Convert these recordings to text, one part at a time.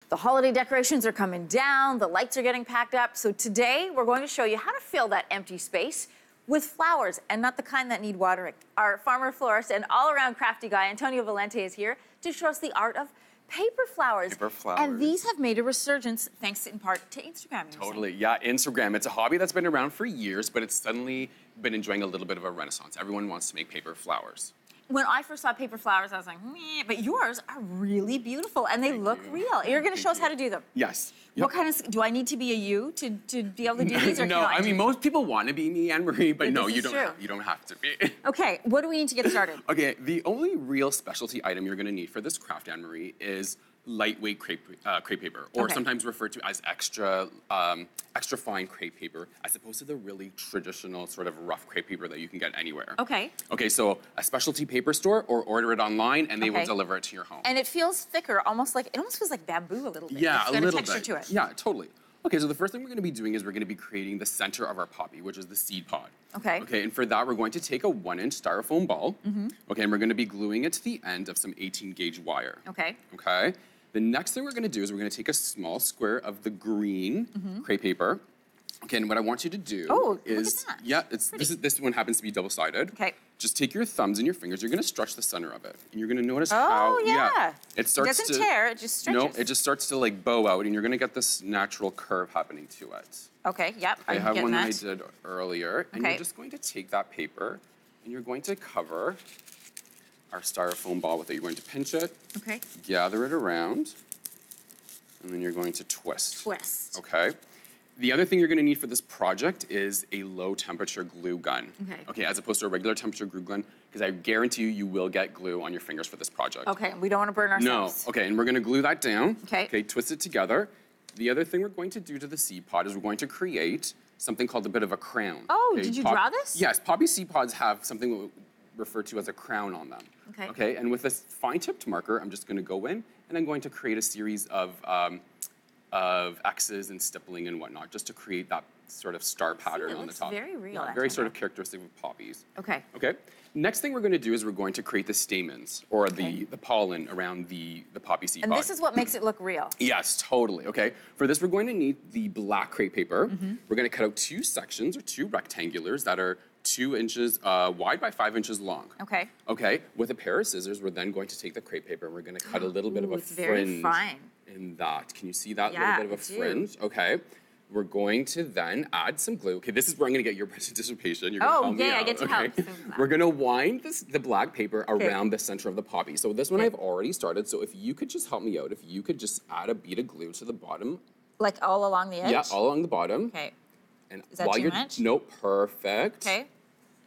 The holiday decorations are coming down, the lights are getting packed up. So today we're going to show you how to fill that empty space with flowers, and not the kind that need watering. Our farmer florist and all-around crafty guy, Antonio Valence, is here to show us the art of paper flowers. Paper flowers. And these have made a resurgence thanks in part to Instagram. Totally, yeah, Instagram. It's a hobby that's been around for years, but it's suddenly been enjoying a little bit of a renaissance. Everyone wants to make paper flowers. When I first saw paper flowers, I was like, meh, but yours are really beautiful and they look real. You're gonna show us how to do them. Yes. Yep. What kind of, do I need to be a you to be able to do these? Or no, I mean, most people want to be me, Anne-Marie, but no, you don't have to be. Okay, what do we need to get started? Okay, the only real specialty item you're gonna need for this craft, Anne-Marie, is lightweight crepe paper, or sometimes referred to as extra fine crepe paper, as opposed to the really traditional sort of rough crepe paper that you can get anywhere. Okay. Okay, so a specialty paper store, or order it online, and they will deliver it to your home. And it feels thicker, almost feels like bamboo a little bit. Yeah, it's a got little texture bit. To it. Yeah, totally. Okay, so the first thing we're gonna be doing is we're gonna be creating the center of our poppy, which is the seed pod. Okay. Okay, and for that, we're going to take a 1-inch styrofoam ball. Okay, and we're gonna be gluing it to the end of some 18-gauge wire. Okay. Okay. The next thing we're gonna do is we're gonna take a small square of the green crepe paper. Okay, and what I want you to do is, look at that. yeah, this one happens to be double-sided. Okay. Just take your thumbs and your fingers. You're gonna stretch the center of it, and you're gonna notice it starts it doesn't tear. It just stretches. No, it just starts to like bow out, and you're gonna get this natural curve happening to it. Okay. Yep. I have one that I did earlier, and you're just going to take that paper, and you're going to cover our styrofoam ball with it. You're going to pinch it. Okay. Gather it around, and then you're going to twist. Twist. Okay. The other thing you're gonna need for this project is a low temperature glue gun. Okay. Okay, as opposed to a regular temperature glue gun, because I guarantee you will get glue on your fingers for this project. Okay, we don't wanna burn ourselves. No, okay, and we're gonna glue that down. Okay. Okay, twist it together. The other thing we're going to do to the seed pod is we're going to create something called a bit of a crown. Oh, did you draw this? Yes, poppy seed pods have something referred to as a crown on them. Okay. Okay, and with this fine-tipped marker, I'm just gonna go in and I'm going to create a series of X's and stippling and whatnot, just to create that sort of star pattern on the top. Very real. Yeah, very sort of characteristic of poppies. Okay. Okay. Next thing we're going to do is we're going to create the stamens, or the pollen around the poppy seed pod. And this is what makes it look real. Yes, totally. Okay. For this, we're going to need the black crepe paper. We're going to cut out 2 sections, or 2 rectangulars that are 2 inches wide by 5 inches long. Okay. Okay. With a pair of scissors, we're then going to take the crepe paper and we're going to cut a little bit of a it's fringe. very fine. In that. Can you see that Yeah, little bit of a fringe? Okay. We're going to then add some glue. Okay, this is where I'm going to get your participation. You're going to help me out. I get to help. We're going to wind the black paper around the center of the poppy. So this one I've already started. So if you could just help me out, if you could just add a bead of glue to the bottom. Like all along the edge? Yeah, all along the bottom. Okay. And is that too much? No, perfect. Okay.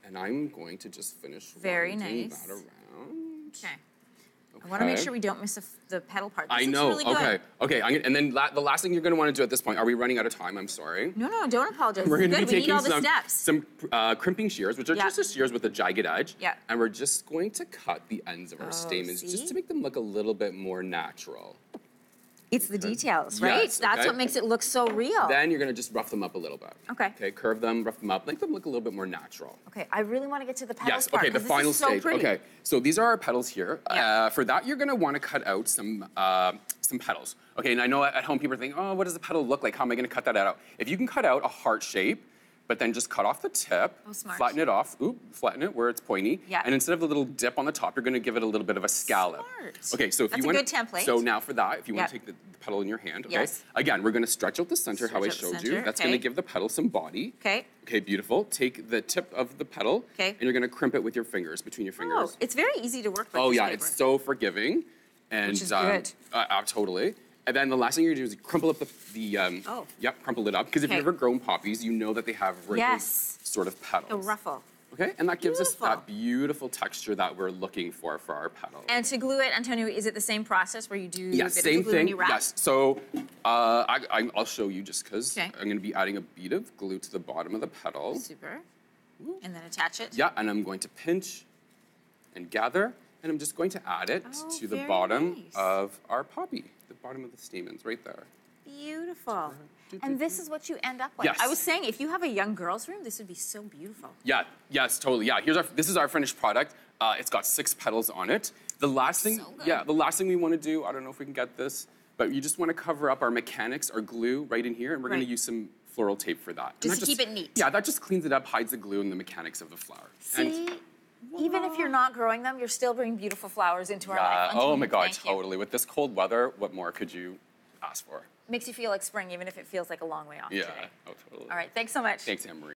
And I'm going to just finish very nice. That around. Okay. I want to make sure we don't miss the petal part. I know. Really good. Okay. And then the last thing you're going to want to do at this point. Are we running out of time? I'm sorry. No, don't apologize. We're going to be we need taking all the steps. some crimping shears, which are just the shears with a jagged edge. Yeah. And we're just going to cut the ends of our stamens just to make them look a little bit more natural. It's the details, right? Yes, That's what makes it look so real. Then you're going to just rough them up a little bit. Okay. Okay, curve them, rough them up, make them look a little bit more natural. Okay, I really want to get to the petals part. Yes, okay, the final stage. So okay, so these are our petals here. Yeah. For that, you're going to want to cut out some petals. Okay, and I know at home people are thinking, oh, what does the petal look like? How am I going to cut that out? If you can cut out a heart shape, but then just cut off the tip, flatten it off, flatten it where it's pointy, and instead of the little dip on the top, you're going to give it a little bit of a scallop. Smart. Okay, so if you want a good template. So now for that, if you want to take the petal in your hand, okay? Again, we're going to stretch out the center how I showed you. That's going to give the petal some body. Okay. Okay, beautiful. Take the tip of the petal, and you're going to crimp it with your fingers, between your fingers. Oh, it's very easy to work with. Oh yeah, it's so forgiving. And, which is good. Totally. And then the last thing you're going to do is crumple up crumple it up. Because if you've ever grown poppies, you know that they have wrinkled sort of petals. A ruffle. Okay, and that gives us that beautiful texture that we're looking for our petals. And to glue it, Antonio, is it the same process where you do a bit of the glue and you wrap? Yes, so I'll show you just because I'm going to be adding a bead of glue to the bottom of the petal. Super. And then attach it? Yeah, and I'm going to pinch and gather, and I'm just going to add it to the bottom of our poppy, the bottom of the stamens right there. Beautiful. And this is what you end up with. Yes. I was saying, if you have a young girl's room, this would be so beautiful. Yeah, yes, totally. Yeah, this is our finished product. It's got 6 petals on it. The last thing, the last thing we want to do, I don't know if we can get this, But you just want to cover up our mechanics, our glue right in here, and we're going to use some floral tape for that. Just to keep it neat. Yeah, that just cleans it up, hides the glue and the mechanics of the flower. See, even if you're not growing them, you're still bringing beautiful flowers into our life. Oh my God, totally. With this cold weather, what more could you ask for? Makes you feel like spring, even if it feels like a long way off today. Oh, totally. All right, thanks so much. Thanks, Anne-Marie.